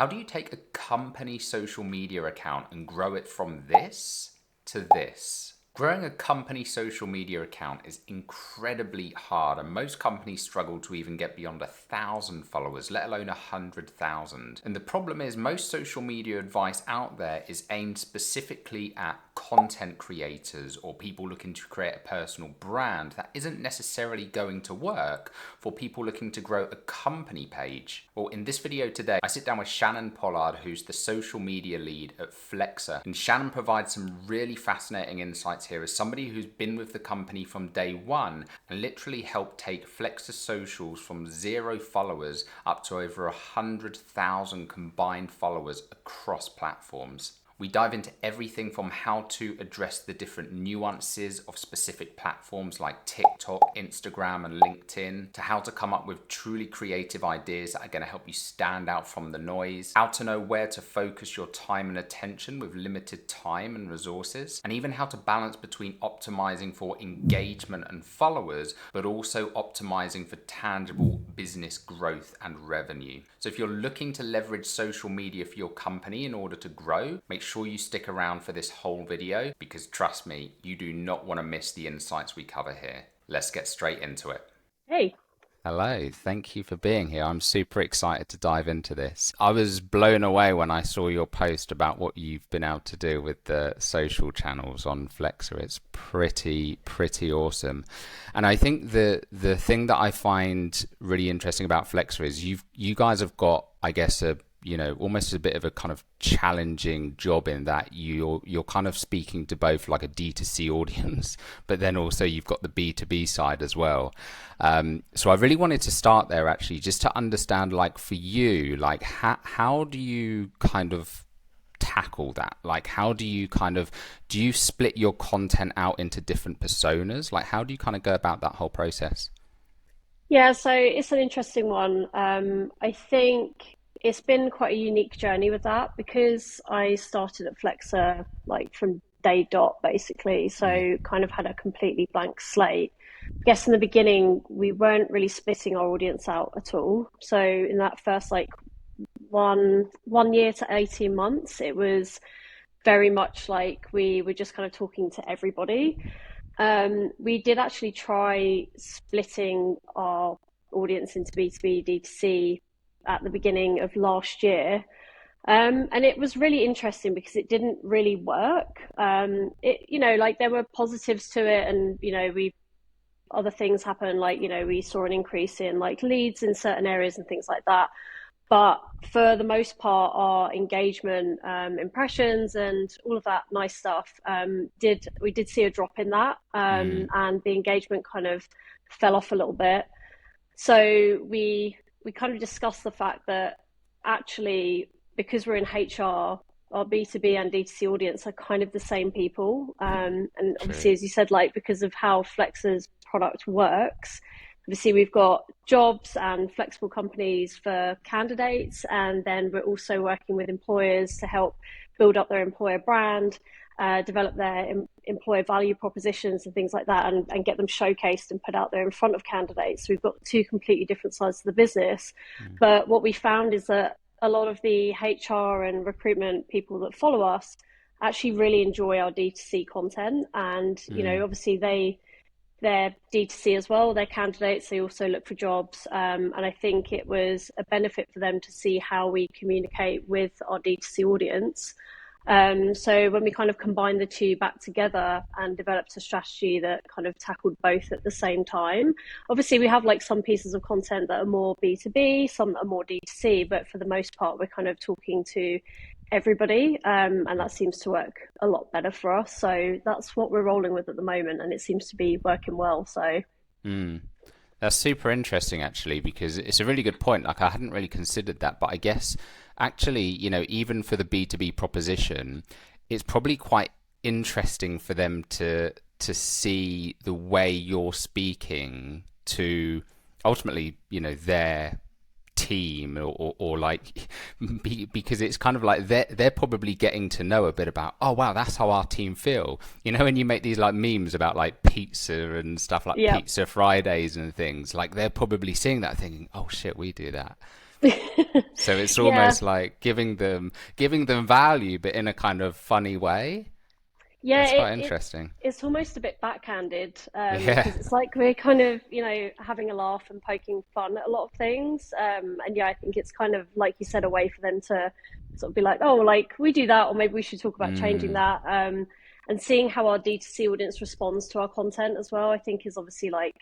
How do you take a company social media account and grow it from this to this? Growing a company social media account is incredibly hard, and most companies struggle to even get beyond 1,000 followers, let alone 100,000. And the problem is most social media advice out there is aimed specifically at content creators or people looking to create a personal brand. That isn't necessarily going to work for people looking to grow a company page. Well, in this video today, I sit down with Shannen Pollard, who's the social media lead at Flexer. And Shannen provides some really fascinating insights here as somebody who's been with the company from day one and literally helped take Flexer socials from 0 followers up to over 100,000 combined followers across platforms. We dive into everything from how to address the different nuances of specific platforms like TikTok, Instagram, and LinkedIn, to how to come up with truly creative ideas that are going to help you stand out from the noise, how to know where to focus your time and attention with limited time and resources, and even how to balance between optimizing for engagement and followers, but also optimizing for tangible business growth and revenue. So if you're looking to leverage social media for your company in order to grow, make sure you stick around for this whole video, because trust me, you do not want to miss the insights we cover here. Let's get straight into it. Hey. Hello, thank you for being here. I'm super excited to dive into this. I was blown away when I saw your post about what you've been able to do with the social channels on Flexer. It's pretty awesome. And I think the thing that I find really interesting about Flexer is you guys have got, I guess, almost a bit of a kind of challenging job in that you're kind of speaking to both like a D2C audience, but then also you've got the B2B side as well. So I really wanted to start there actually, just to understand, like, for you, like how do you kind of tackle that? Like, how do you do you split your content out into different personas? Like, how do you kind of go about that whole process? Yeah, so it's an interesting one. I think it's been quite a unique journey with that because I started at Flexer like from day dot basically, so kind of had a completely blank slate. I guess in the beginning we weren't really splitting our audience out at all. So in that first like one year to 18 months, it was very much like we were just kind of talking to everybody. We did actually try splitting our audience into B2B, D2C at the beginning of last year. And it was really interesting because it didn't really work. Like there were positives to it, and other things happened, like we saw an increase in like leads in certain areas and things like that. But for the most part, our engagement, impressions, and all of that nice stuff, we did see a drop in that, and the engagement kind of fell off a little bit. So we kind of discussed the fact that actually, because we're in HR, our B2B and D2C audience are kind of the same people. And obviously, as you said, like because of how Flex's product works, obviously we've got jobs and flexible companies for candidates, and then we're also working with employers to help build up their employer brand, develop their employer value propositions and things like that, and get them showcased and put out there in front of candidates. So we've got two completely different sides of the business. But what we found is that a lot of the HR and recruitment people that follow us actually really enjoy our D2C content. And, obviously they're D2C as well, they're candidates, they also look for jobs. And I think it was a benefit for them to see how we communicate with our D2C audience. So when we kind of combined the two back together and developed a strategy that kind of tackled both at the same time, obviously we have like some pieces of content that are more B2B, some that are more D2C, but for the most part, we're kind of talking to everybody. And that seems to work a lot better for us. So that's what we're rolling with at the moment, and it seems to be working well. So. That's super interesting, actually, because it's a really good point. Like, I hadn't really considered that, but I guess actually, even for the B2B proposition, it's probably quite interesting for them to see the way you're speaking to ultimately, their team or like because it's kind of like they're probably getting to know a bit about, oh wow, that's how our team feel, when you make these like memes about like pizza and stuff, like Pizza Fridays and things, like they're probably seeing that thinking, oh shit, we do that. So it's Yeah, almost like giving them value, but in a kind of funny way. yeah, It's quite interesting. it's almost a bit backhanded Yeah. because it's like we're kind of, having a laugh and poking fun at a lot of things. And yeah, I think it's kind of like you said, a way for them to sort of be like, oh, like we do that, or maybe we should talk about changing Mm, that. And seeing how our D2C audience responds to our content as well, I think is obviously like,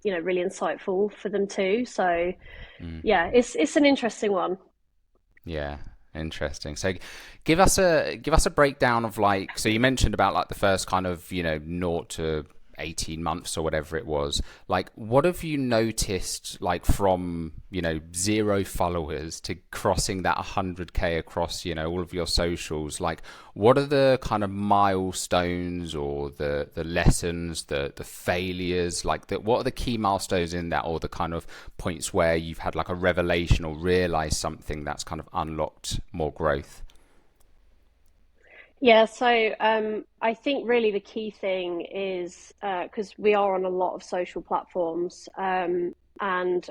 really insightful for them too. So mm. yeah, it's an interesting one. Yeah, interesting. So give us a breakdown of like, so you mentioned about like the first kind of, 0 to 18 months or whatever it was. Like what have you noticed like from, 0 followers to crossing that 100K across, all of your socials? Like what are the kind of milestones or the lessons, the failures, like what are the key milestones in that, or the kind of points where you've had like a revelation or realized something that's kind of unlocked more growth? Yeah, so I think really the key thing is because we are on a lot of social platforms, and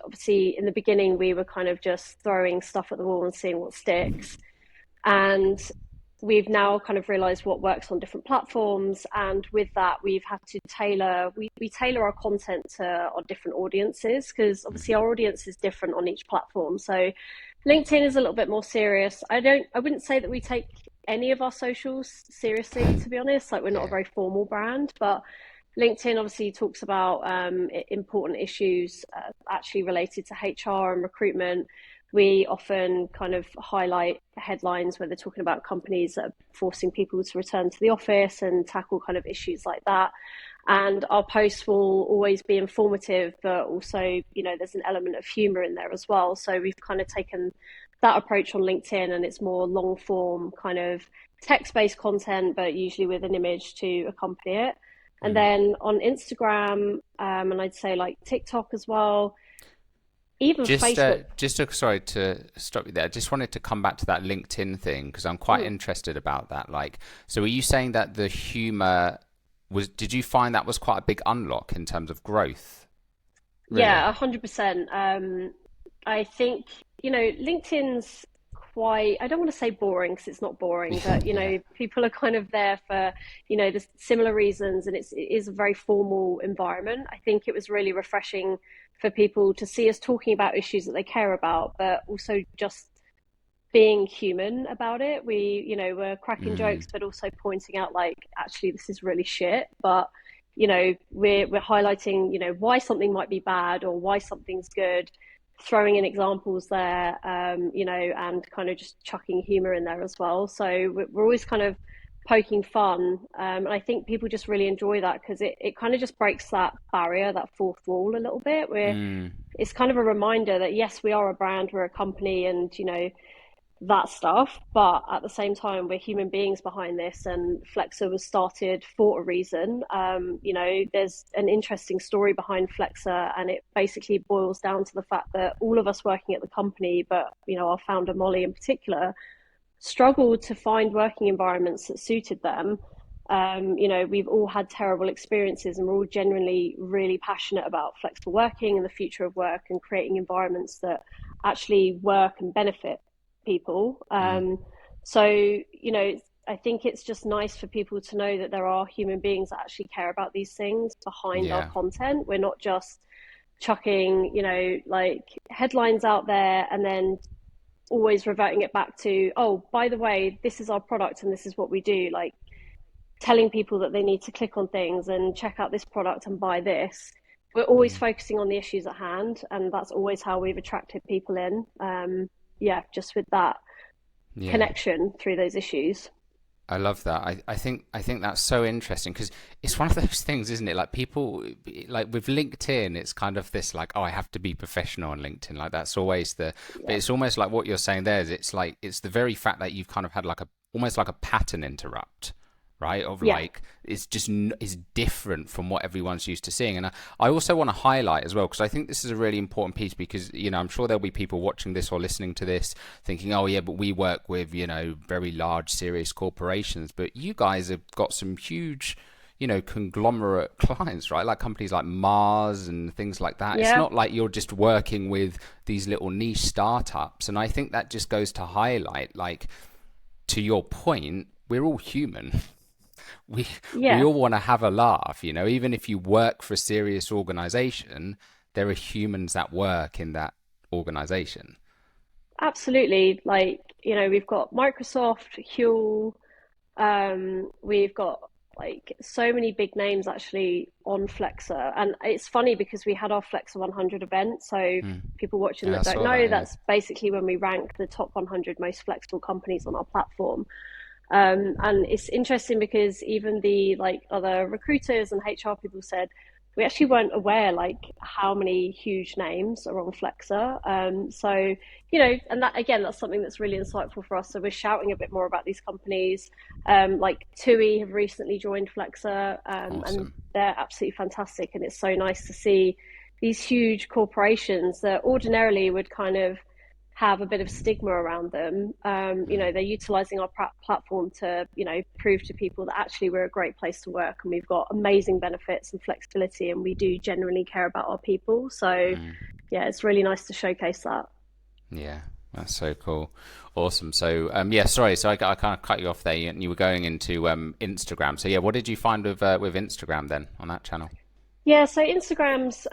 obviously in the beginning we were kind of just throwing stuff at the wall and seeing what sticks. And we've now kind of realized what works on different platforms. And with that, we've had to we tailor our content to our different audiences because obviously our audience is different on each platform. So LinkedIn is a little bit more serious. I wouldn't say that we take any of our socials seriously, to be honest. Like we're not a Yeah. very formal brand, but LinkedIn obviously talks about important issues actually related to HR and recruitment. We often kind of highlight headlines where they're talking about companies that are forcing people to return to the office and tackle kind of issues like that. And our posts will always be informative, but also, there's an element of humor in there as well. So we've kind of taken that approach on LinkedIn, and it's more long form kind of text based content, but usually with an image to accompany it. And Mm. then on Instagram, and I'd say like TikTok as well, even Facebook. Sorry to stop you there. Just wanted to come back to that LinkedIn thing because I'm quite Mm, interested about that. Like, so are you saying that the humor was, did you find that was quite a big unlock in terms of growth? yeah, Really? 100%. I think, LinkedIn's quite, I don't want to say boring because it's not boring, but, Yeah. people are kind of there for, the similar reasons, and it is a very formal environment. I think it was really refreshing for people to see us talking about issues that they care about, but also just being human about it. We, were cracking Mm, jokes, but also pointing out like, actually, this is really shit. But we're highlighting, why something might be bad or why something's good, throwing in examples there, and kind of just chucking humor in there as well. So we're always kind of poking fun, and I think people just really enjoy that because it kind of just breaks that barrier, that fourth wall a little bit. Where mm, it's kind of a reminder that yes, we are a brand, we're a company, and that stuff. But at the same time, we're human beings behind this, and Flexer was started for a reason. There's an interesting story behind Flexer, and it basically boils down to the fact that all of us working at the company, but our founder Molly in particular, struggled to find working environments that suited them. We've all had terrible experiences, and we're all genuinely really passionate about flexible working and the future of work and creating environments that actually work and benefit people. mm. So, I think it's just nice for people to know that there are human beings that actually care about these things behind our Yeah. content. We're not just chucking, like headlines out there and then always reverting it back to, oh, by the way, this is our product and this is what we do. Like telling people that they need to click on things and check out this product and buy this. We're always Mm. focusing on the issues at hand, and that's always how we've attracted people in. Yeah, just with that Yeah. connection through those issues. I love that. I think that's so interesting because it's one of those things, isn't it? Like people, like with LinkedIn, it's kind of this like, oh, I have to be professional on LinkedIn. Like that's always but Yeah, it's almost like what you're saying there is it's like, it's the very fact that you've kind of had like almost like a pattern interrupt, right? Of yeah, like, it's just, it's different from what everyone's used to seeing. And I also want to highlight as well, because I think this is a really important piece because, I'm sure there'll be people watching this or listening to this thinking, oh yeah, but we work with, very large, serious corporations, but you guys have got some huge, conglomerate clients, right? Like companies like Mars and things like that. It's Yeah, not like you're just working with these little niche startups. And I think that just goes to highlight, like, to your point, we're all human. We we yeah. all want to have a laugh, even if you work for a serious organization, there are humans that work in that organization. Absolutely. Like, we've got Microsoft, Huel, we've got like so many big names actually on Flexer. And it's funny because we had our Flexer 100 event. So Hmm. people watching Yeah, I that don't saw know, that. Yeah. that's basically when we rank the top 100 most flexible companies on our platform. And it's interesting because even the like other recruiters and HR people said we actually weren't aware like how many huge names are on Flexer. So and that again, that's something that's really insightful for us. So we're shouting a bit more about these companies. Like TUI have recently joined Flexer, and Awesome. they're absolutely fantastic. And it's so nice to see these huge corporations that ordinarily would kind of have a bit of stigma around them. They're utilizing our platform to, prove to people that actually we're a great place to work and we've got amazing benefits and flexibility and we do genuinely care about our people. So, Mm. yeah, it's really nice to showcase that. Yeah, that's so cool. Awesome. So, yeah, sorry. So I kind of cut you off there, and you were going into Instagram. So, yeah, what did you find with Instagram then on that channel? Yeah, so Instagram's,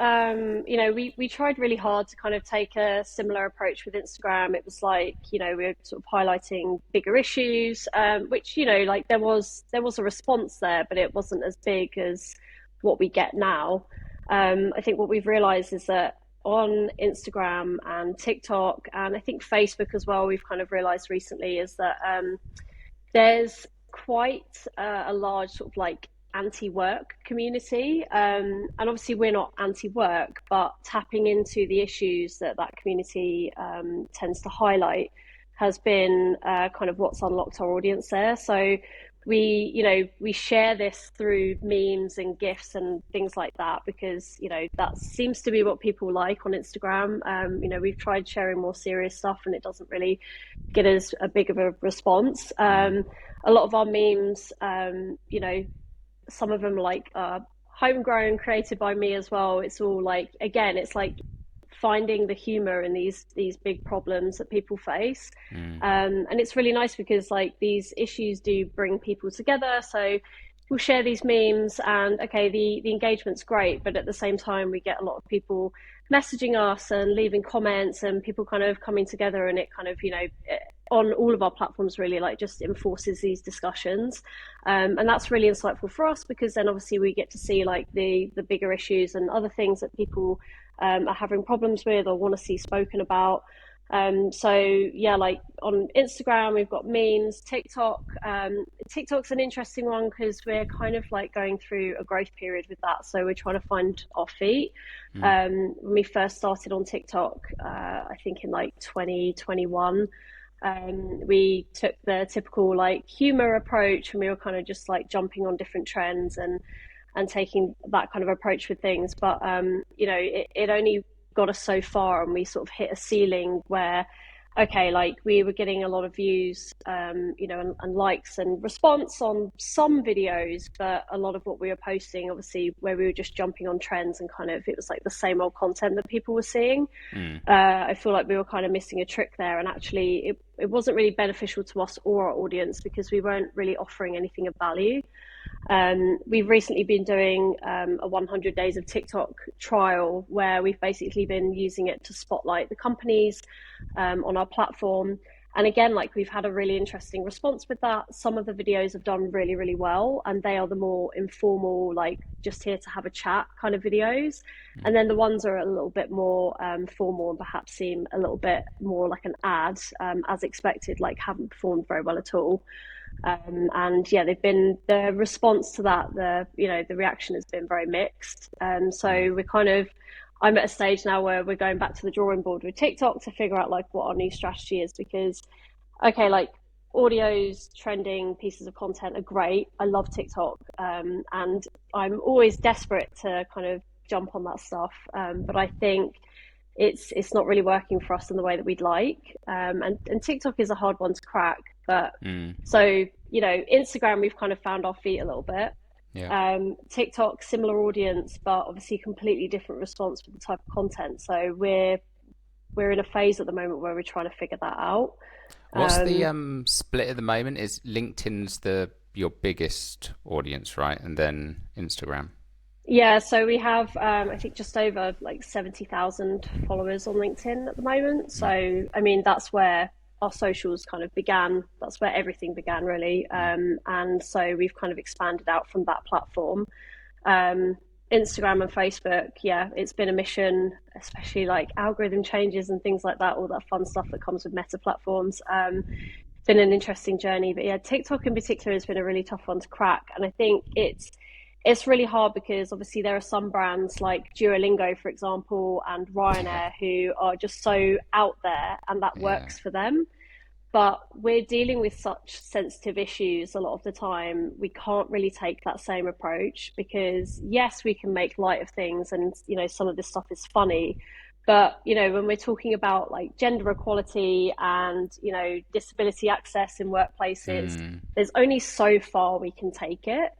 we tried really hard to kind of take a similar approach with Instagram. It was like, we were sort of highlighting bigger issues, which, like there was a response there, but it wasn't as big as what we get now. I think what we've realized is that on Instagram and TikTok, and I think Facebook as well, we've kind of realized recently is that there's quite a large sort of like anti-work community, and obviously we're not anti-work, but tapping into the issues that that community tends to highlight has been kind of what's unlocked our audience there. So we share this through memes and gifs and things like that because that seems to be what people like on Instagram. We've tried sharing more serious stuff and it doesn't really get as a big of a response. Mm. A lot of our memes, some of them like homegrown, created by me as well. It's all like, again, it's like finding the humor in these big problems that people face. Mm. And it's really nice because like these issues do bring people together. So we'll share these memes and okay, the engagement's great, but at the same time we get a lot of people messaging us and leaving comments and people kind of coming together, and it kind of on all of our platforms really like just enforces these discussions, and that's really insightful for us because then obviously we get to see like the bigger issues and other things that people are having problems with or want to see spoken about. So yeah, like on Instagram, we've got memes, TikTok. TikTok's an interesting one because we're kind of like going through a growth period with that. So we're trying to find our feet. Mm. When we first started on TikTok, I think in like 2021, we took the typical like humor approach and we were kind of just like jumping on different trends and taking that kind of approach with things. But it only got us so far, and we sort of hit a ceiling where, okay, like we were getting a lot of views, and likes and response on some videos, but a lot of what we were posting, obviously, where we were just jumping on trends and kind of it was like the same old content that people were seeing. Mm. I feel like we were kind of missing a trick there, and actually, it wasn't really beneficial to us or our audience because we weren't really offering anything of value. We've recently been doing a 100 days of TikTok trial where we've basically been using it to spotlight the companies on our platform. And again, like we've had a really interesting response with that. Some of the videos have done really, really well, and they are the more informal, like just here to have a chat kind of videos. And then the ones are a little bit more formal and perhaps seem a little bit more like an ad, as expected, like haven't performed very well at all. And yeah, they've been the response to that. The reaction has been very mixed. So Mm. we're kind of I'm at a stage now where we're going back to the drawing board with TikTok to figure out like what our new strategy is because okay, like audios, trending pieces of content are great. I love TikTok, and I'm always desperate to kind of jump on that stuff. But I think it's not really working for us in the way that we'd like. And TikTok is a hard one to crack. But Mm. so Instagram, we've kind of found our feet a little bit. Yeah. TikTok, similar audience, but obviously completely different response with the type of content. So we're in a phase at the moment where we're trying to figure that out. What's the Um, split at the moment? Is LinkedIn's the your biggest audience, right? And then Instagram. yeah, so we have I think just over like 70,000 followers on LinkedIn at the moment. So Mm, I mean that's where our socials kind of began. That's where everything began really. mm. And so we've kind of expanded out from that platform. Um, Instagram and Facebook, yeah, it's been a mission, especially like algorithm changes and things like that, all that fun stuff that comes with meta platforms. It's been an interesting journey, but yeah, TikTok in particular has been a really tough one to crack, and I think it's really hard because obviously there are some brands like Duolingo, for example, and Yeah. Ryanair who are just so out there, and that Yeah. works for them. But we're dealing with such sensitive issues a lot of the time. We can't really take that same approach because, yes, we can make light of things and, some of this stuff is funny. But, when we're talking about like gender equality and, disability access in workplaces, Mm, there's only so far we can take it.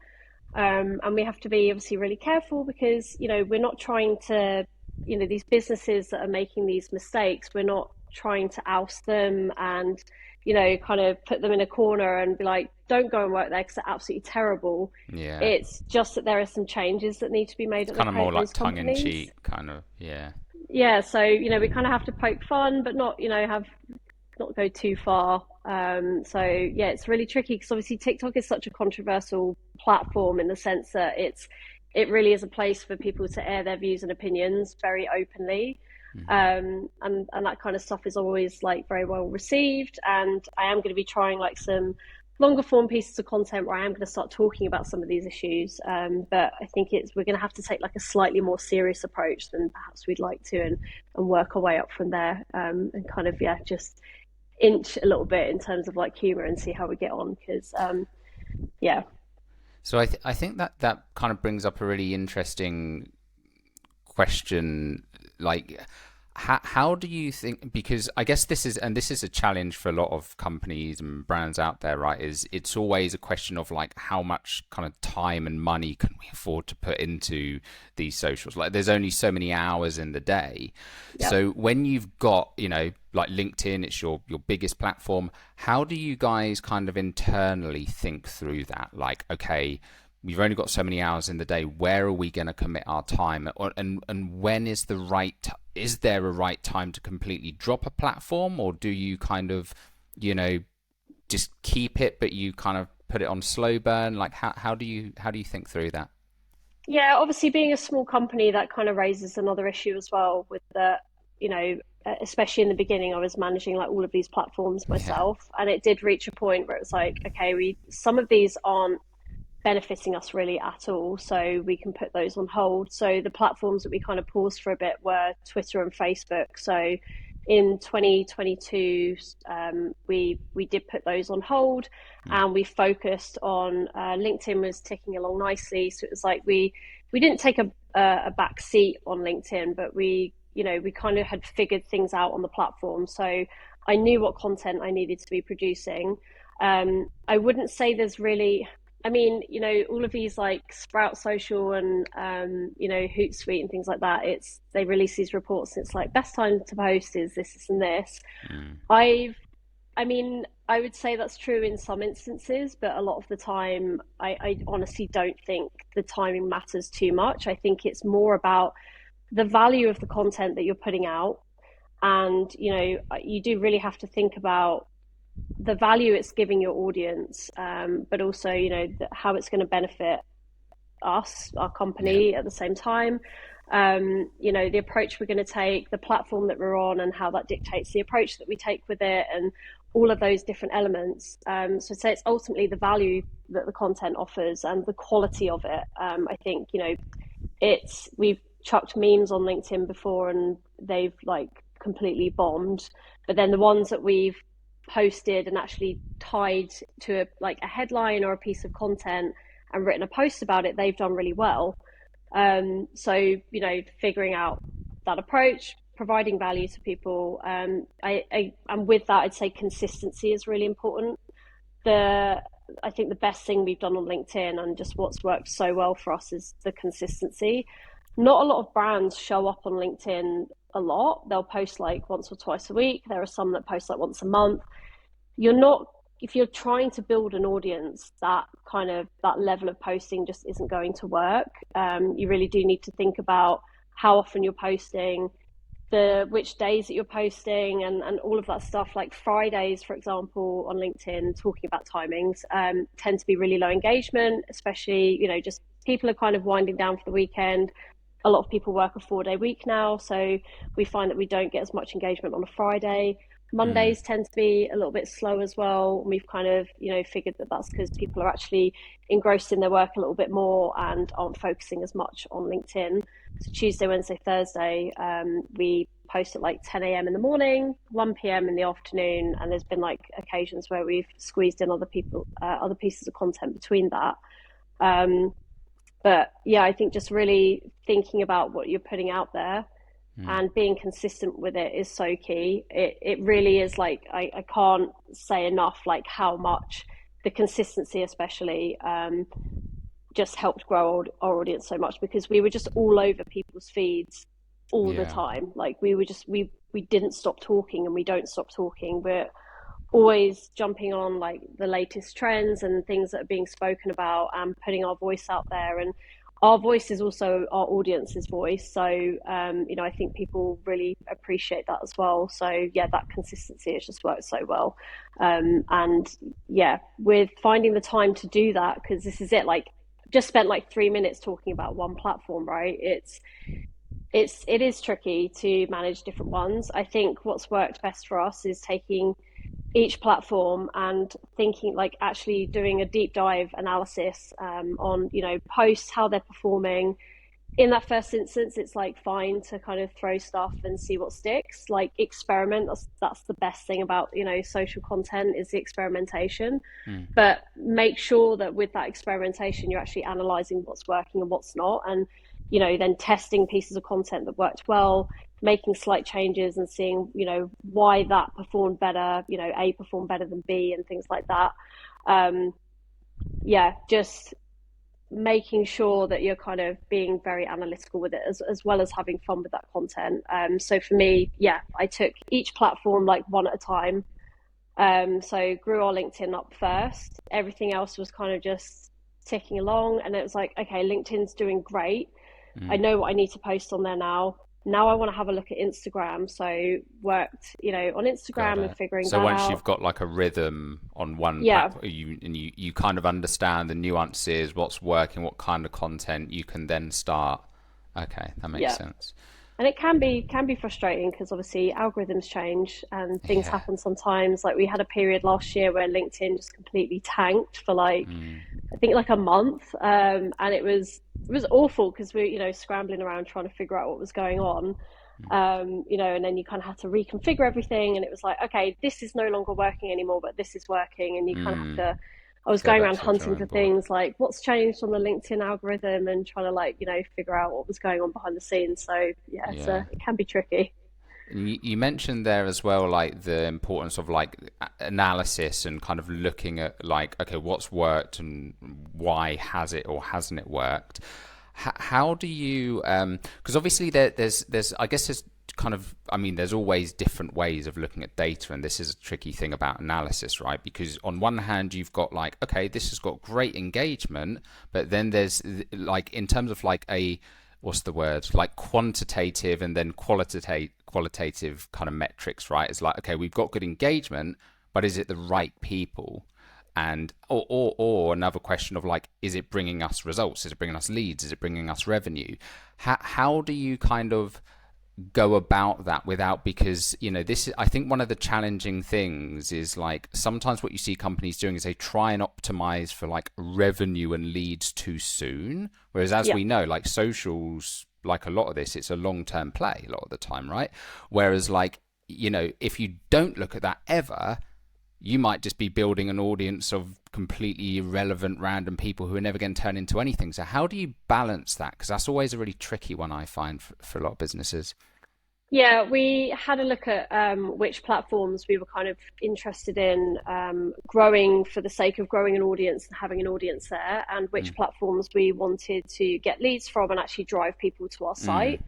And we have to be obviously really careful because, we're not trying to, these businesses that are making these mistakes, we're not trying to oust them and, kind of put them in a corner and be like, don't go and work there because they're absolutely terrible. yeah. It's just that there are some changes that need to be made It's at kind of more those like tongue in companies. cheek, kind of. Yeah. Yeah, so, we kind of have to poke fun, but not, have not go too far. So yeah, it's really tricky because obviously TikTok is such a controversial platform in the sense that it really is a place for people to air their views and opinions very openly. Mm. And that kind of stuff is always like very well received. And I am going to be trying like some longer form pieces of content where I am going to start talking about some of these issues. But I think we're going to have to take like a slightly more serious approach than perhaps we'd like to, and work our way up from there. And kind of yeah, just inch a little bit in terms of like humor and see how we get on because yeah. So I think that that kind of brings up a really interesting question. Like, how do you think, because I guess this is, and this is a challenge for a lot of companies and brands out there, right? Is it's always a question of like how much kind of time and money can we afford to put into these socials? Like there's only so many hours in the day. Yep. So when you've got, like LinkedIn, it's your biggest platform, how do you guys kind of internally think through that? Like, okay, we've only got so many hours in the day. Where are we going to commit our time? And when is the is there a right time to completely drop a platform, or do you kind of, you know, just keep it, but you kind of put it on slow burn? Like how do you think through that? Yeah, obviously being a small company that kind of raises another issue as well with the, you know especially in the beginning I was managing like all of these platforms Yeah. myself, and it did reach a point where it's like, okay, we some of these aren't benefiting us really at all, so we can put those on hold. So the platforms that we kind of paused for a bit were Twitter and Facebook. So in 2022, we did put those on hold, Mm. and we focused on LinkedIn was ticking along nicely. So it was like we didn't take a back seat on LinkedIn, but we kind of had figured things out on the platform. So I knew what content I needed to be producing. I wouldn't say there's really, I mean, all of these like Sprout Social and Hootsuite and things like that. They release these reports. And it's like best time to post is this and this. Mm. I've, I mean, I would say that's true in some instances, but a lot of the time, I honestly don't think the timing matters too much. I think it's more about the value of the content that you're putting out, and you do really have to think about the value it's giving your audience, but also how it's going to benefit us, our Yeah. company, at the same time. The approach we're going to take, the platform that we're on, and how that dictates the approach that we take with it, and all of those different elements. So I'd say it's ultimately the value that the content offers and the quality of it. I think we've chucked memes on LinkedIn before and they've like completely bombed, but then the ones that we've posted and actually tied to a headline or a piece of content and written a post about it, they've done really well. So figuring out that approach, providing value to people, and with that, I'd say consistency is really important. The I think the best thing we've done on LinkedIn and just what's worked so well for us is the consistency. Not a lot of brands show up on LinkedIn a lot. They'll post like once or twice a week. There are some that post like once a month. You're not, if you're trying to build an audience, that kind of that level of posting just isn't going to work. You really do need to think about how often you're posting, the which days that you're posting, and all of that stuff. Like Fridays, for example, on LinkedIn, talking about timings, tend to be really low engagement, especially, just people are kind of winding down for the weekend. A lot of people work a 4-day week now, so we find that we don't get as much engagement on a Friday. Mm. Mondays tend to be a little bit slow as well. We've kind of, figured that that's because people are actually engrossed in their work a little bit more and aren't focusing as much on LinkedIn. So Tuesday, Wednesday, Thursday, we post at like 10 a.m. in the morning, 1 p.m. in the afternoon, and there's been like occasions where we've squeezed in other pieces of content between that. But yeah, I think just really thinking about what you're putting out there and being consistent with it is so key. It really is. Like, I can't say enough like how much the consistency especially just helped grow our audience so much, because we were just all over people's feeds all the Yeah. time. Like we didn't stop talking, and we don't stop talking. We're always jumping on like the latest trends and things that are being spoken about and putting our voice out there. And our voice is also our audience's voice. So, I think people really appreciate that as well. So yeah, that consistency has just worked so well. And yeah, with finding the time to do that, because this is it, like just spent like 3 minutes talking about one platform, right? It is tricky to manage different ones. I think what's worked best for us is taking each platform and thinking, like actually doing a deep dive analysis on posts, how they're performing. In that first instance, it's like fine to kind of throw stuff and see what sticks, like experiment. That's the best thing about social content, is the experimentation. Mm. But make sure that with that experimentation you're actually analyzing what's working and what's not, and then testing pieces of content that worked well, making slight changes and seeing why that performed better, A performed better than B, and things like that. Yeah, just making sure that you're kind of being very analytical with it, as well as having fun with that content. So for me, yeah, I took each platform like one at a time. So grew our LinkedIn up first. Everything else was kind of just ticking along, and it was like, okay, LinkedIn's doing great. I know what I need to post on there now. Now I want to have a look at Instagram. So worked, on Got Instagram and it. figuring So that once out. you've got like a rhythm on one Yeah, platform, you kind of understand the nuances, what's working, what kind of content, you can then start. Okay, that makes yeah. sense. And it can be frustrating, because obviously algorithms change and things Yeah. happen sometimes. Like we had a period last year where LinkedIn just completely tanked for like, I think like a month, and it was awful, because we're scrambling around trying to figure out what was going on. And then you kind of had to reconfigure everything, and it was like, okay, this is no longer working anymore, but this is working, and you kind of have Mm. to. I was Go going back around to the hunting for drawing board. things like what's changed on the LinkedIn algorithm, and trying to like figure out what was going on behind the scenes. So yeah, Yeah. it can be tricky. And you mentioned there as well, like the importance of like analysis and kind of looking at like, okay, what's worked and why has it or hasn't it worked? How do you? Because obviously there's I guess there's kind of, I mean, there's always different ways of looking at data, and this is a tricky thing about analysis, right? Because on one hand you've got like, okay, this has got great engagement, but then there's like, in terms of like a, what's the word, like quantitative and then qualitative kind of metrics, right? It's like, okay, we've got good engagement, but is it the right people? And or another question of like, is it bringing us results? Is it bringing us leads? Is it bringing us revenue? How do you kind of go about that without, because this is, I think one of the challenging things is like sometimes what you see companies doing is they try and optimize for like revenue and leads too soon, whereas as Yeah. we know, like socials, like a lot of this, it's a long-term play a lot of the time, right? Whereas like, if you don't look at that ever, you might just be building an audience of completely irrelevant random people who are never going to turn into anything. So how do you balance that? Because that's always a really tricky one, I find, for a lot of businesses. Yeah, we had a look at which platforms we were kind of interested in growing for the sake of growing an audience and having an audience there, and which Mm. platforms we wanted to get leads from and actually drive people to our Mm. site.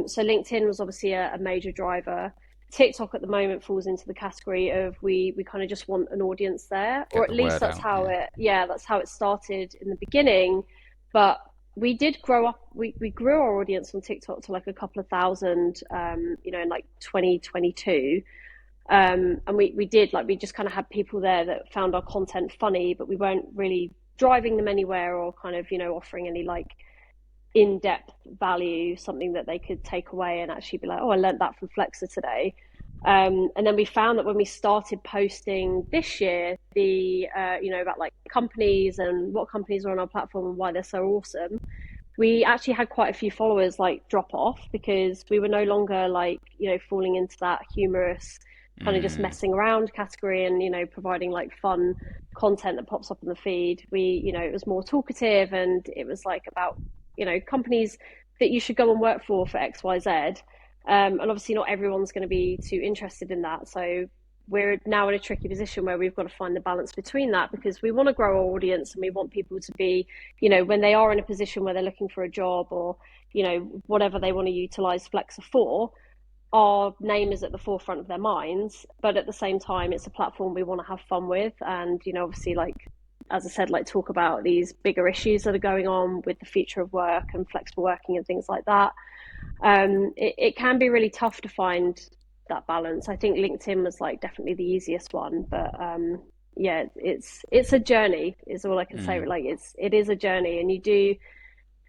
So LinkedIn was obviously a major driver. TikTok at the moment falls into the category of we kind of just want an audience there, or Get at the least word that's out. how Yeah. it started in the beginning. But we did grow up. We grew our audience on TikTok to like a couple of thousand, in like 2022. And we did like we just kind of had people there that found our content funny, but we weren't really driving them anywhere or kind of offering any like in-depth value, something that they could take away and actually be like, oh, I learned that from Flexer today. And then we found that when we started posting this year, about like companies and what companies are on our platform and why they're so awesome, we actually had quite a few followers like drop off because we were no longer like, falling into that humorous kind of just Mm. messing around category and, providing like fun content that pops up in the feed. It was more talkative and it was like about, companies that you should go and work for XYZ. And obviously not everyone's going to be too interested in that. So we're now in a tricky position where we've got to find the balance between that because we want to grow our audience and we want people to be, when they are in a position where they're looking for a job or, whatever they want to utilize Flexer for, our name is at the forefront of their minds. But at the same time, it's a platform we want to have fun with. And, obviously, like, as I said, like talk about these bigger issues that are going on with the future of work and flexible working and things like that. It can be really tough to find that balance. I think LinkedIn was like definitely the easiest one, but yeah, it's a journey is all I can say. Mm. Like it is a journey, and you do.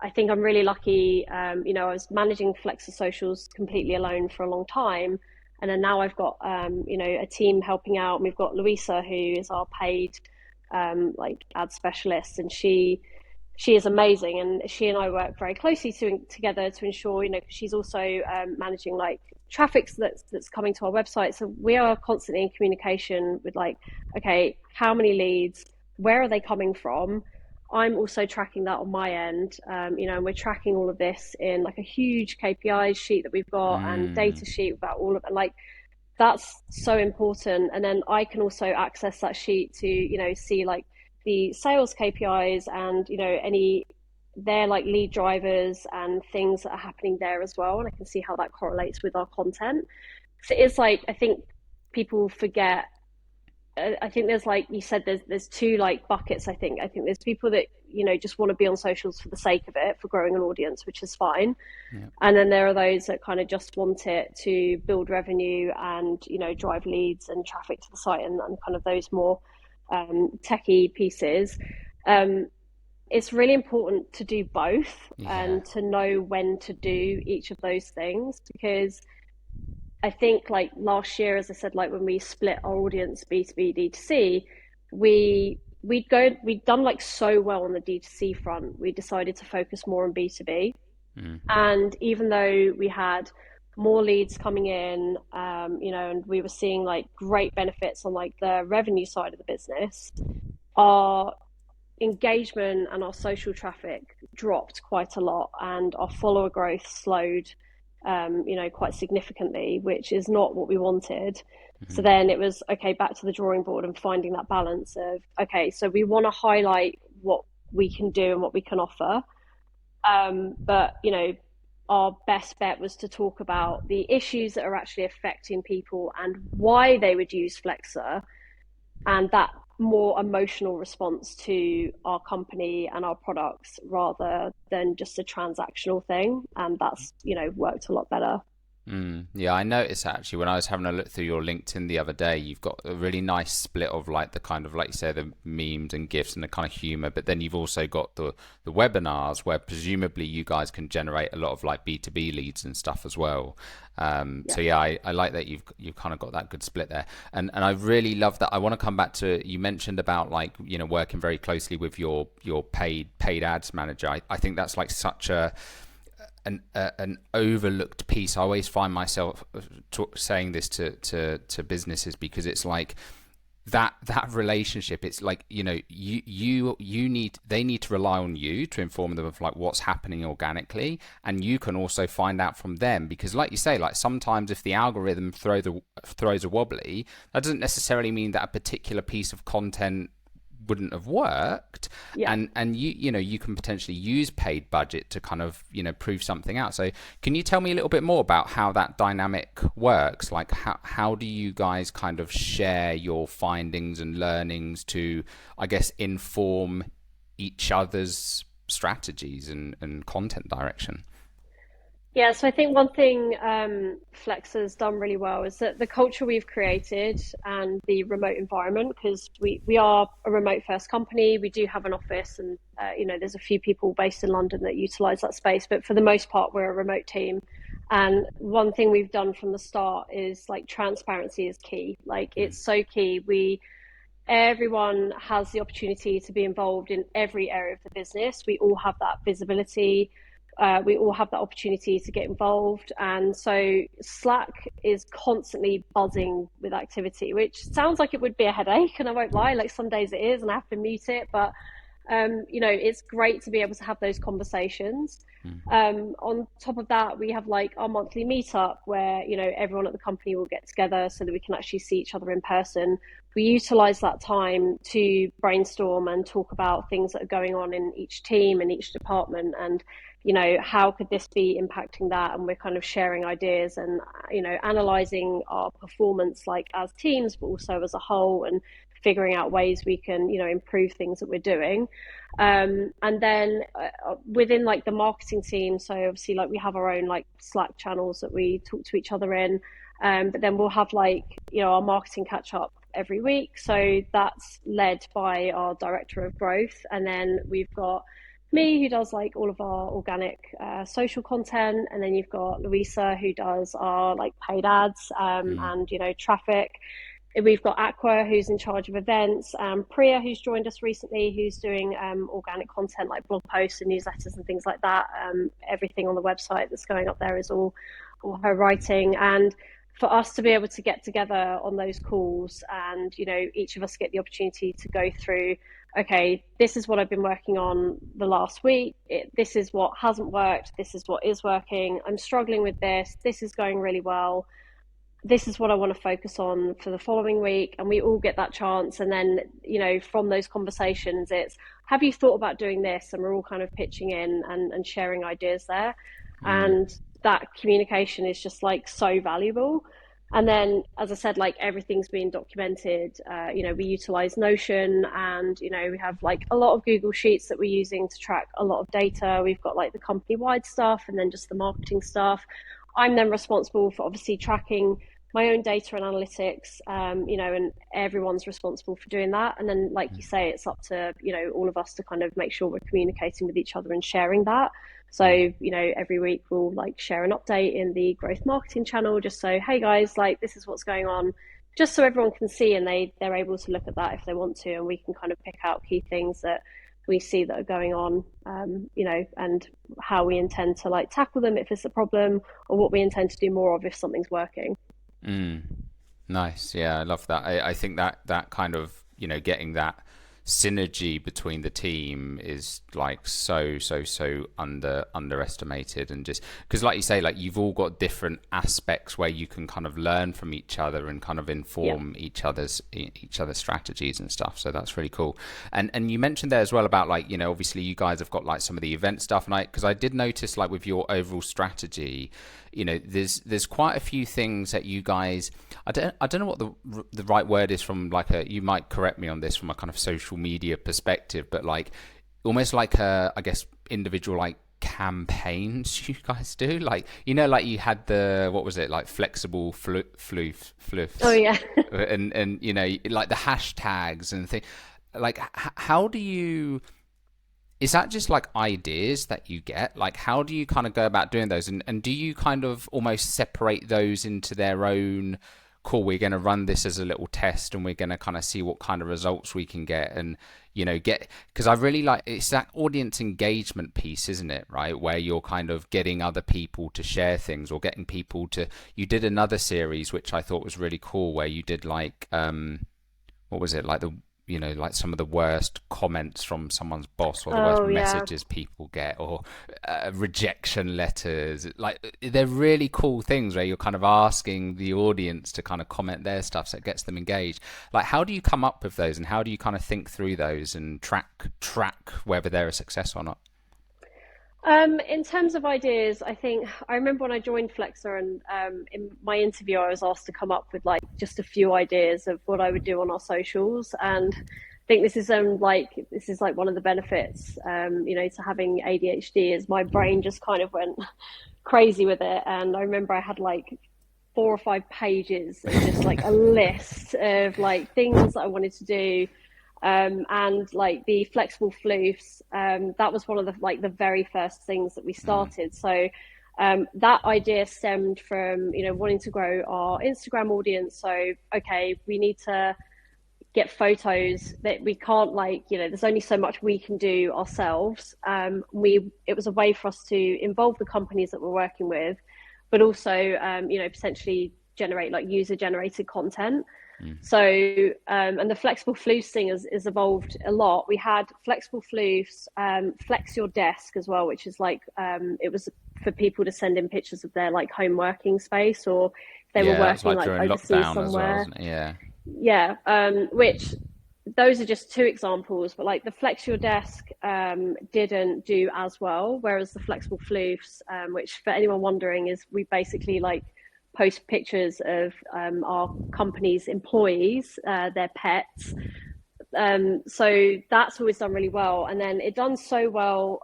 I think I'm really lucky. I was managing Flexer Socials completely alone for a long time, and then now I've got a team helping out. We've got Louisa, who is our paid like ad specialist, and she is amazing, and she and I work very closely together to ensure, she's also managing like traffic that's coming to our website. So we are constantly in communication with like, okay, how many leads, where are they coming from? I'm also tracking that on my end, and we're tracking all of this in like a huge KPI sheet that we've got and Mm. data sheet about all of it. Like that's so important. And then I can also access that sheet to, see like the sales KPIs and, any they're like lead drivers and things that are happening there as well. And I can see how that correlates with our content. So it's like, I think people forget. I think there's like you said, there's two like buckets. I think there's people that just want to be on socials for the sake of it, for growing an audience, which is fine. Yeah. And then there are those that kind of just want it to build revenue and, drive leads and traffic to the site and kind of those more techie pieces. Um, it's really important to do both Yeah. and to know when to do each of those things because I think like last year, as I said, like when we split our audience B2B, D2C, we'd done like so well on the D2C front, we decided to focus more on B2B. Mm. And even though we had more leads coming in, and we were seeing like great benefits on like the revenue side of the business, our engagement and our social traffic dropped quite a lot, and our follower growth slowed, quite significantly, which is not what we wanted. So Mm. then it was okay, back to the drawing board and finding that balance of okay, so we want to highlight what we can do and what we can offer, but our best bet was to talk about the issues that are actually affecting people and why they would use Flexer and that more emotional response to our company and our products rather than just a transactional thing. And that's, worked a lot better. Mm. Yeah, I noticed actually when I was having a look through your LinkedIn the other day, you've got a really nice split of like the kind of like you say the memes and gifs and the kind of humor, but then you've also got the webinars where presumably you guys can generate a lot of like B2B leads and stuff as well. Yeah. So yeah, I like that you've kind of got that good split there, and I really love that. I want to come back to you mentioned about like working very closely with your paid ads manager. I think that's like such an overlooked piece. I always find myself saying this to businesses because it's like that relationship, it's like, you need they need to rely on you to inform them of like what's happening organically, and you can also find out from them, because like you say, like sometimes if the algorithm throws a wobbly, that doesn't necessarily mean that a particular piece of content wouldn't have worked. Yeah. And you can potentially use paid budget to kind of prove something out. So can you tell me a little bit more about how that dynamic works? Like how do you guys kind of share your findings and learnings to, I guess, inform each other's strategies and content direction? Yeah, so I think one thing Flex has done really well is that the culture we've created and the remote environment, because we are a remote first company, we do have an office, and there's a few people based in London that utilize that space, but for the most part we're a remote team. And one thing we've done from the start is like transparency is key. Like it's so key. Everyone has the opportunity to be involved in every area of the business. We all have that visibility. We all have that opportunity to get involved. And so Slack is constantly buzzing with activity, which sounds like it would be a headache. And I won't lie, like some days it is, and I have to mute it. But it's great to be able to have those conversations. On top of that, we have like our monthly meetup where, everyone at the company will get together so that we can actually see each other in person. We utilize that time to brainstorm and talk about things that are going on in each team and each department, and how could this be impacting that, and we're kind of sharing ideas and analyzing our performance like as teams but also as a whole, and figuring out ways we can improve things that we're doing. And then within like the marketing team, so obviously like we have our own like Slack channels that we talk to each other in, but then we'll have like our marketing catch up every week, so that's led by our director of growth. And then we've got me, who does like all of our organic social content, and then you've got Louisa, who does our like paid ads and traffic. We've got Aqua, who's in charge of events, Priya, who's joined us recently, who's doing organic content like blog posts and newsletters and things like that. Everything on the website that's going up there is all her writing. And for us to be able to get together on those calls and each of us get the opportunity to go through, okay, this is what I've been working on the last week, this is what hasn't worked, this is what is working, I'm struggling with this is going really well, this is what I want to focus on for the following week. And we all get that chance. And then from those conversations, it's, have you thought about doing this? And we're all kind of pitching in and sharing ideas there. And that communication is just like so valuable. And then, as I said, like everything's being documented. We utilize Notion, and we have like a lot of Google Sheets that we're using to track a lot of data. We've got like the company-wide stuff and then just the marketing stuff. I'm then responsible for obviously tracking my own data and analytics, and everyone's responsible for doing that. And then, like you say, it's up to all of us to kind of make sure we're communicating with each other and sharing that. So every week we'll like share an update in the growth marketing channel, just so, hey guys, like this is what's going on, just so everyone can see, and they're able to look at that if they want to, and we can kind of pick out key things that we see that are going on, and how we intend to like tackle them if it's a problem, or what we intend to do more of if something's working. Nice. Yeah, I love that. I think that kind of getting that synergy between the team is like so underestimated. And just because, like you say, like you've all got different aspects where you can kind of learn from each other and kind of inform each other's strategies and stuff. So that's really cool. And you mentioned there as well about like obviously you guys have got like some of the event stuff, and because I did notice like with your overall strategy, there's quite a few things that you guys, I don't know what the right word is from like you might correct me on this, from a kind of social media perspective, but like almost like I guess individual like campaigns you guys do, like like you had the, what was it, like flexible floofs. Oh yeah. and like the hashtags and things like, how do you, is that just like ideas that you get? Like, how do you kind of go about doing those? And do you kind of almost separate those into their own, cool, we're going to run this as a little test and we're going to kind of see what kind of results we can get, and, because I really like, it's that audience engagement piece, isn't it? Right. Where you're kind of getting other people to share things, or getting people to, you did another series, which I thought was really cool, where you did like, what was it, like the, like some of the worst comments from someone's boss, or the worst Oh yeah. messages people get, or rejection letters. Like, they're really cool things where you're kind of asking the audience to kind of comment their stuff, so it gets them engaged. Like, how do you come up with those, and how do you kind of think through those and track whether they're a success or not? In terms of ideas, I think I remember when I joined Flexa, and in my interview, I was asked to come up with like just a few ideas of what I would do on our socials. And I think this is like one of the benefits, to having ADHD, is my brain just kind of went crazy with it. And I remember I had like 4 or 5 pages of just like a list of like things that I wanted to do, and like the flexible floofs, that was one of the very first things that we started. So that idea stemmed from wanting to grow our Instagram audience. So okay, we need to get photos that we can't, there's only so much we can do ourselves. It was a way for us to involve the companies that we're working with, but also potentially generate like user generated content. So, and the flexible floofs thing has evolved a lot. We had flexible floofs, flex your desk as well, which is like, it was for people to send in pictures of their like home working space, or if they were Yeah, that was working like like during overseas lockdown as well, somewhere. wasn't it? Yeah. Yeah, which those are just two examples, but like the flex your desk didn't do as well, whereas the flexible floofs, which for anyone wondering is we basically like post pictures of our company's employees, their pets. So that's always done really well. And then it done so well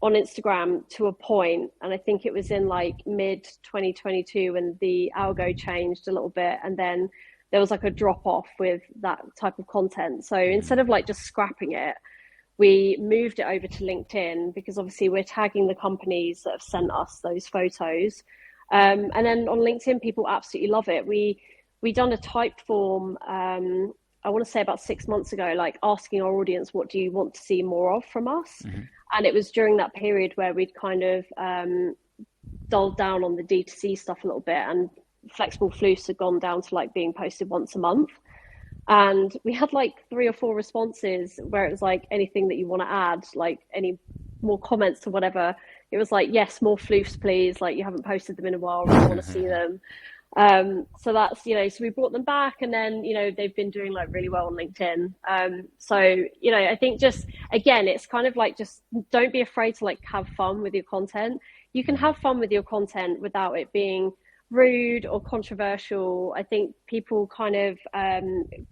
on Instagram to a point, and I think it was in like mid 2022 when the algo changed a little bit, and then there was like a drop off with that type of content. So instead of like just scrapping it, we moved it over to LinkedIn, because obviously we're tagging the companies that have sent us those photos. And then on LinkedIn, people absolutely love it. We done a type form, I want to say about 6 months ago, like asking our audience, what do you want to see more of from us? And it was during that period where we'd kind of dulled down on the D2C stuff a little bit, and flexible floofs had gone down to like being posted once a month. And we had like 3 or 4 responses where it was like, anything that you want to add, like any more comments to whatever. It was like, yes, more floofs, please. Like, you haven't posted them in a while, we want to see them. So that's, so we brought them back, and then, they've been doing like really well on LinkedIn. So, I think just, again, it's kind of like, just don't be afraid to like have fun with your content. You can have fun with your content without it being rude or controversial. I think people kind of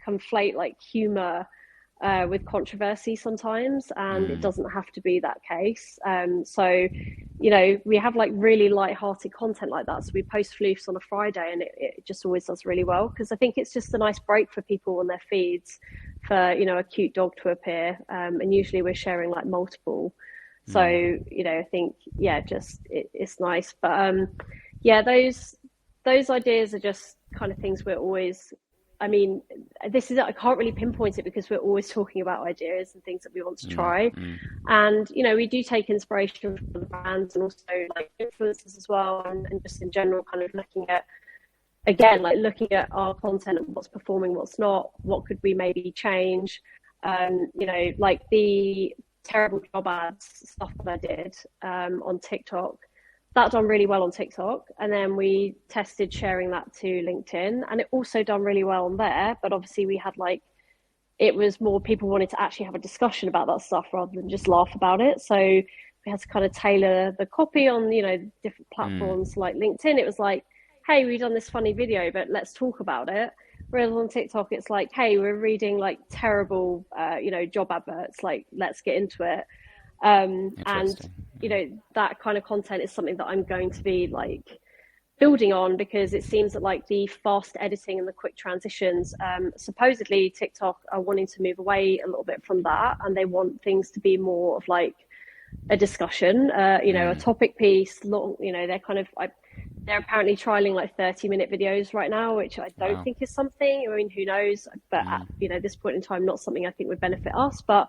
conflate like humor with controversy sometimes, and it doesn't have to be that case. So, we have like really light-hearted content like that. So we post floofs on a Friday, and it just always does really well, because I think it's just a nice break for people on their feeds for, a cute dog to appear. And usually we're sharing like multiple. So, I think, yeah, just it's nice. But yeah, those ideas are just kind of things we're always, I mean, I can't really pinpoint it, because we're always talking about ideas and things that we want to try. And, we do take inspiration from the brands, and also like influencers as well. And just in general, kind of looking at our content and what's performing, what's not, what could we maybe change. Like the terrible job ads stuff that I did on TikTok, that done really well on TikTok, and then we tested sharing that to LinkedIn, and it also done really well on there. But obviously we had it was more people wanted to actually have a discussion about that stuff rather than just laugh about it. So we had to kind of tailor the copy on different platforms. Like LinkedIn, it was like, hey, we've done this funny video, but let's talk about it. Whereas on TikTok, it's like, hey, we're reading like terrible job adverts, like let's get into it. And that kind of content is something that I'm going to be like building on, because it seems that like the fast editing and the quick transitions, supposedly TikTok are wanting to move away a little bit from that, and they want things to be more of like a discussion, a topic piece. They're apparently trialing like 30-minute videos right now, which I don't think is something, I mean, who knows, but at this point in time, not something I think would benefit us. But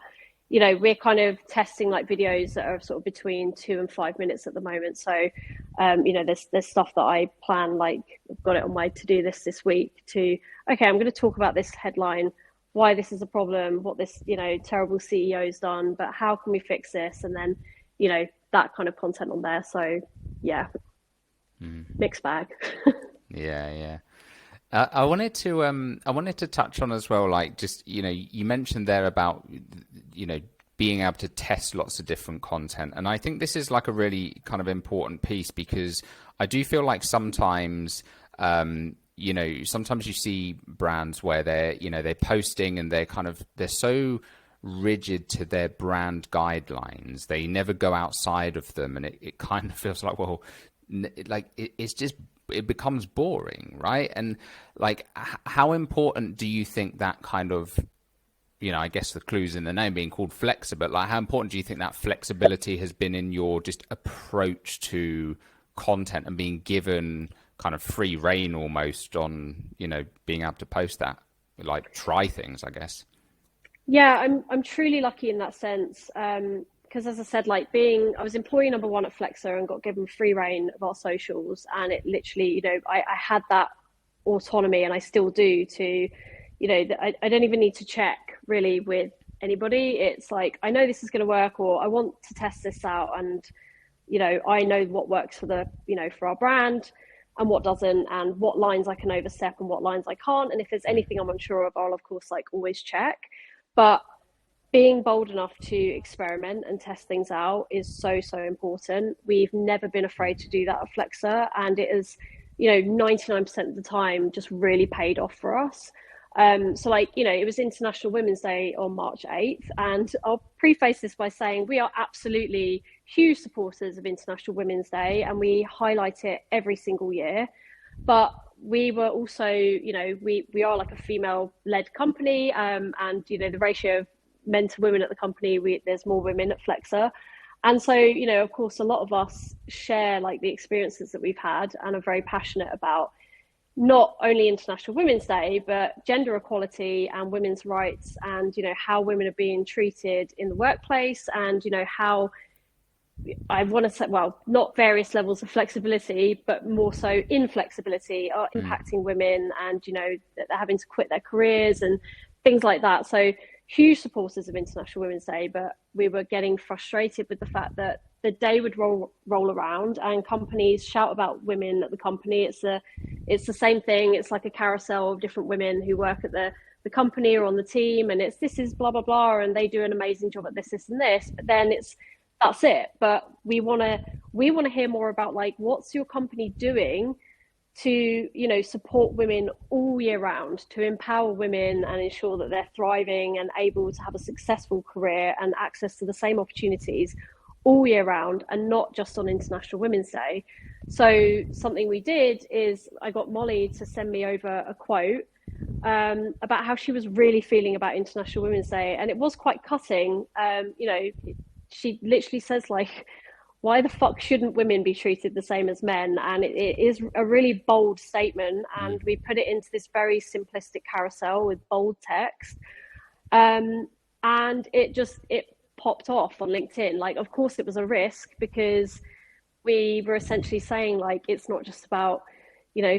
we're kind of testing like videos that are sort of between 2 and 5 minutes at the moment. So, there's stuff that I plan, like I've got it on my to-do list this week to, okay, I'm going to talk about this headline, why this is a problem, what this, terrible CEO's done, but how can we fix this? And then, that kind of content on there. So yeah, mixed bag. Yeah, yeah. I wanted to touch on as well, like just, you mentioned there about, you know, being able to test lots of different content. And I think this is like a really kind of important piece because I do feel like sometimes, sometimes you see brands where they're posting and they're so rigid to their brand guidelines. They never go outside of them. And it kind of feels like, well, it's just, it becomes boring, right? And like, how important do you think that kind of, I guess the clue's in the name being called flexible, like how important do you think that flexibility has been in your just approach to content and being given kind of free reign almost on, being able to post that, like try things, I guess? Yeah, I'm truly lucky in that sense. Because as I said, like I was employee number one at Flexer and got given free reign of our socials, and it literally, I had that autonomy, and I still do to, I don't even need to check really with anybody. It's like I know this is going to work, or I want to test this out, and I know what works for for our brand and what doesn't, and what lines I can overstep and what lines I can't. And if there's anything I'm unsure of, I'll of course like always check. But being bold enough to experiment and test things out is so, so important. We've never been afraid to do that at Flexer, and it is, 99% of the time just really paid off for us. So like, it was International Women's Day on March 8th, and I'll preface this by saying we are absolutely huge supporters of International Women's Day, and we highlight it every single year. But we were also, we are like a female-led company, and the ratio of men to women at the company, there's more women at Flexer. And so, of course, a lot of us share like the experiences that we've had and are very passionate about not only International Women's Day, but gender equality and women's rights, and, how women are being treated in the workplace, and, how I want to say, well, not various levels of flexibility, but more so inflexibility are impacting women, and, that they're having to quit their careers and things like that. So huge supporters of International Women's Day, but we were getting frustrated with the fact that the day would roll around and companies shout about women at the company. It's the same thing. It's like a carousel of different women who work at the company or on the team, and this is blah blah blah, and they do an amazing job at this and this. But then that's it. But we want to hear more about like, what's your company doing to support women all year round, to empower women and ensure that they're thriving and able to have a successful career and access to the same opportunities all year round, and not just on International Women's Day. So something we did is I got Molly to send me over a quote about how she was really feeling about International Women's Day, and it was quite cutting. She literally says like, why the fuck shouldn't women be treated the same as men? And it is a really bold statement, and we put it into this very simplistic carousel with bold text, and it popped off on LinkedIn. Like, of course it was a risk, because we were essentially saying like, it's not just about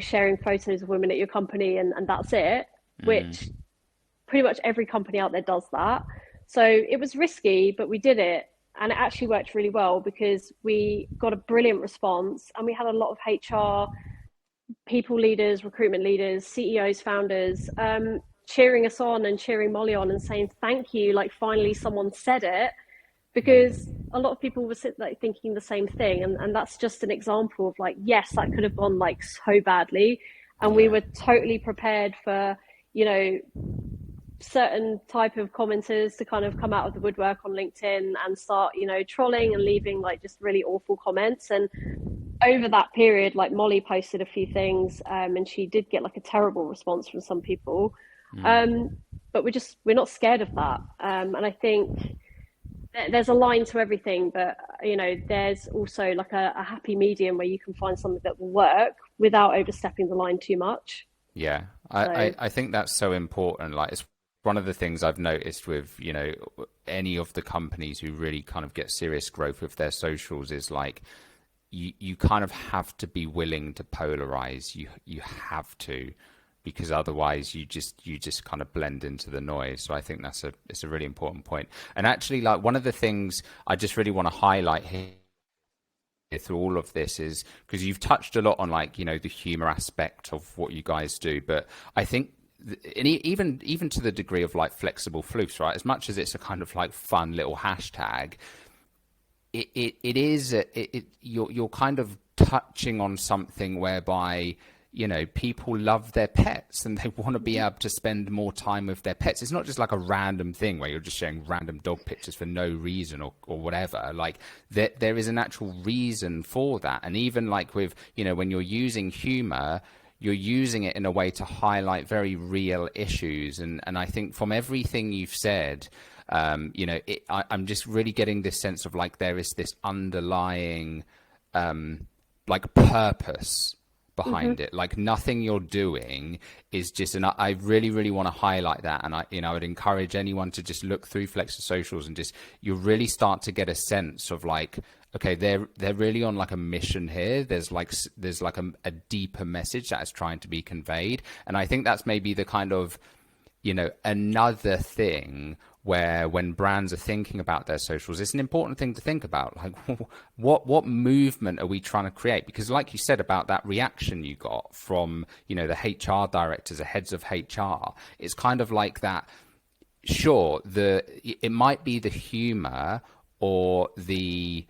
sharing photos of women at your company and that's it, which pretty much every company out there does that. So it was risky, but we did it. And it actually worked really well, because we got a brilliant response, and we had a lot of HR people leaders, recruitment leaders, CEOs, founders, cheering us on and cheering Molly on and saying, thank you. Like, finally someone said it, because a lot of people were like thinking the same thing. And that's just an example of like, yes, that could have gone like so badly. And we were totally prepared for, certain type of commenters to kind of come out of the woodwork on LinkedIn and start, trolling and leaving like just really awful comments. And over that period, like Molly posted a few things, and she did get like a terrible response from some people. But we're not scared of that. And I think there's a line to everything, but there's also like a happy medium where you can find something that will work without overstepping the line too much. Yeah, I think that's so important. Like, one of the things I've noticed with, any of the companies who really kind of get serious growth with their socials is like you kind of have to be willing to polarize. You have to, because otherwise you just kind of blend into the noise. So I think it's a really important point. And actually, like, one of the things I just really want to highlight here through all of this is because you've touched a lot on, like, the humor aspect of what you guys do, but I think and even to the degree of like flexible floofs, right? As much as it's a kind of like fun little hashtag, it is you're kind of touching on something whereby people love their pets and they want to be able to spend more time with their pets. It's not just like a random thing where you're just showing random dog pictures for no reason or whatever. Like, there is an actual reason for that. And even like with, when you're using humor, you're using it in a way to highlight very real issues. And I think from everything you've said, I'm just really getting this sense of like there is this underlying like purpose Hmm. behind it. Like, nothing you're doing is just, and I really, really want to highlight that. And I would encourage anyone to just look through Flexer socials and just, you really start to get a sense of like, okay, they're really on like a mission here. There's like a deeper message that is trying to be conveyed. And I think that's maybe the kind of, another thing where when brands are thinking about their socials, it's an important thing to think about. Like, what movement are we trying to create? Because like you said about that reaction you got from, the HR directors, the heads of HR, it's kind of like that. Sure, it might be the humor or the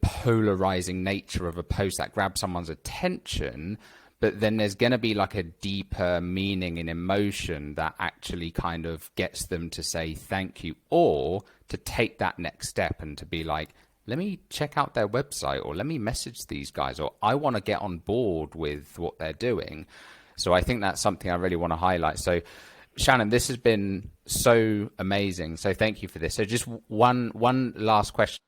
polarizing nature of a post that grabs someone's attention, but then there's going to be like a deeper meaning and emotion that actually kind of gets them to say thank you, or to take that next step and to be like, let me check out their website, or let me message these guys, or I want to get on board with what they're doing. So I think that's something I really want to highlight. So Shannen, this has been so amazing. So thank you for this. So just one last question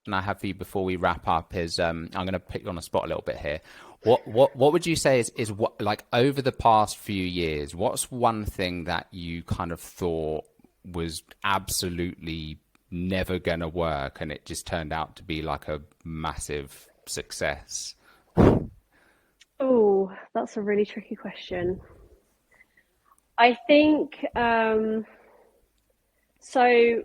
I have for you before we wrap up is, I'm going to put you on the spot a little bit here. What would you say is what, like, over the past few years, what's one thing that you kind of thought was absolutely never going to work and it just turned out to be like a massive success? Oh, that's a really tricky question. I think so.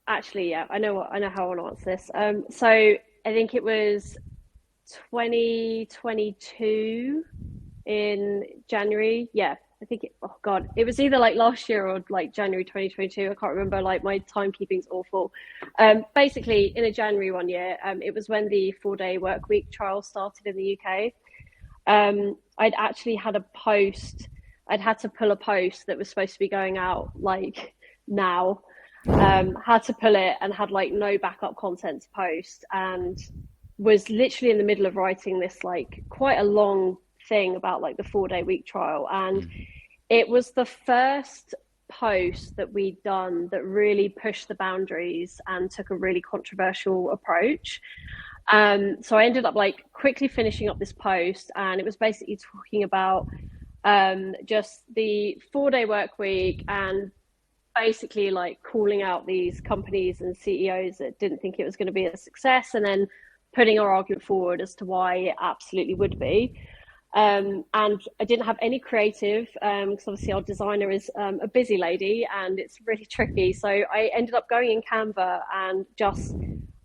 Actually, yeah, I know how I want to answer this. So I think it was 2022 in January. Yeah, I think oh God, it was either like last year or like January 2022. I can't remember. Like, my timekeeping's awful. Basically, in a January one year, it was when the 4-day work week trial started in the UK. I'd actually had a post. I'd had to pull a post that was supposed to be going out like now. Had to pull it and had like no backup content to post, and was literally in the middle of writing this like quite a long thing about like the 4-day week trial. And it was the first post that we'd done that really pushed the boundaries and took a really controversial approach. So I ended up like quickly finishing up this post, and it was basically talking about just the 4-day work week, and basically like calling out these companies and CEOs that didn't think it was going to be a success, and then putting our argument forward as to why it absolutely would be. And I didn't have any creative because obviously our designer is a busy lady and it's really tricky. So I ended up going in Canva and just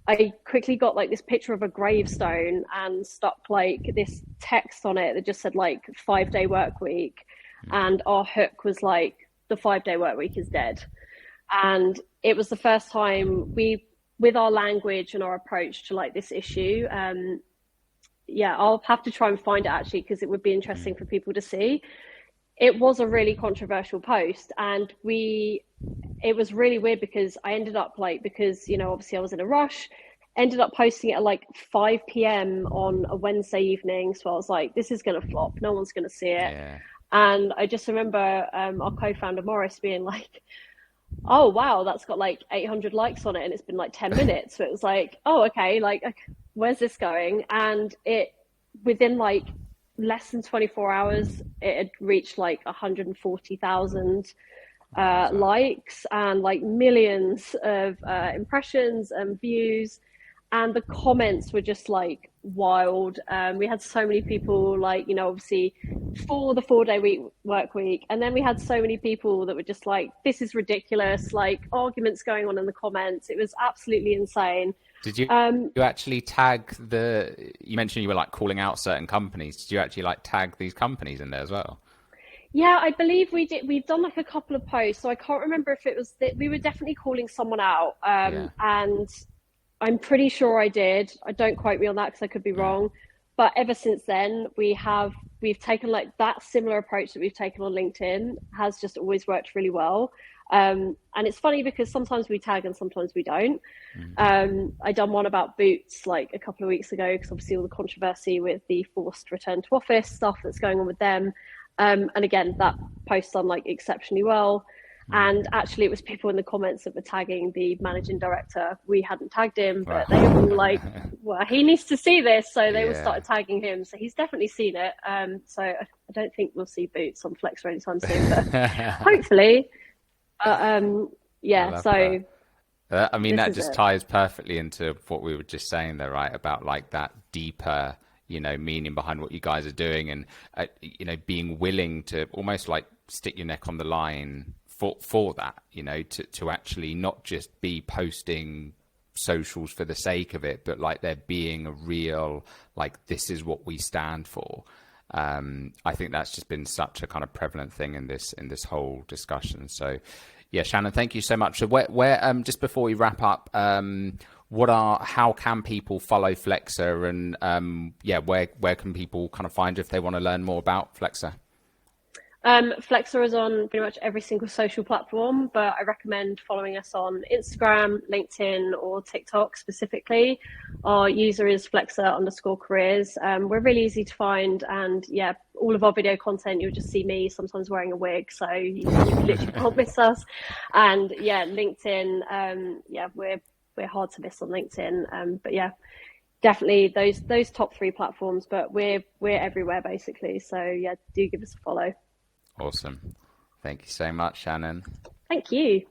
I quickly got like this picture of a gravestone and stuck like this text on it that just said like 5-day work week, and our hook was like the 5-day work week is dead. And it was the first time we, with our language and our approach to like this issue, yeah, I'll have to try and find it actually because it would be interesting for people to see. It was a really controversial post, and it was really weird because I ended up like, because obviously I was in a rush, ended up posting it at like 5 p.m. on a Wednesday evening. So I was like, this is going to flop, no one's going to see it. Yeah. And I just remember our co-founder Morris being like, oh wow, that's got like 800 likes on it and it's been like 10 minutes. So it was like, oh okay, like where's this going? And it, within like less than 24 hours, it had reached like 140,000 Wowza. likes and like millions of impressions and views. And the comments were just like wild. We had so many people, like, obviously for the 4 day work week. And then we had so many people that were just like, this is ridiculous, like arguments going on in the comments. It was absolutely insane. Did Um, you actually tag you mentioned you were like calling out certain companies. Did you actually like tag these companies in there as well? Yeah, I believe we did. We've done like a couple of posts, so I can't remember if it was that we were definitely calling someone out. Yeah. And I'm pretty sure I did. I don't quote me on that because I could be Mm. wrong. But ever since then, we've taken like that similar approach that we've taken on LinkedIn has just always worked really well. And it's funny because sometimes we tag and sometimes we don't. Mm. I done one about Boots like a couple of weeks ago because obviously all the controversy with the forced return to office stuff that's going on with them. And again, that post done like exceptionally well. Mm. And actually, it was people in the comments that were tagging the managing director. We hadn't tagged him, but they were all like, Wow. well, he needs to see this. So they all Yeah. started tagging him. So he's definitely seen it. So I don't think we'll see Boots on Flexer anytime soon, but hopefully. But I yeah, love that. so I mean, this that is just it. ties perfectly into what we were just saying there, right? About like that deeper, meaning behind what you guys are doing, and being willing to almost like stick your neck on the line for that, to actually not just be posting socials for the sake of it, but like there being a real, like, this is what we stand for. I think that's just been such a kind of prevalent thing in this whole discussion. So, yeah, Shannen, thank you so much. So, where just before we wrap up, how can people follow Flexer, and yeah, where can people kind of find you if they want to learn more about Flexer? Flexer is on pretty much every single social platform, but I recommend following us on Instagram, LinkedIn, or TikTok specifically. Our user is Flexer_careers. We're really easy to find, and yeah, all of our video content, you'll just see me sometimes wearing a wig, so you literally can't miss us. And yeah, LinkedIn, yeah, we're hard to miss on LinkedIn. But yeah, definitely those top three platforms, but we're everywhere basically. So yeah, do give us a follow. Awesome. Thank you so much, Shannen. Thank you.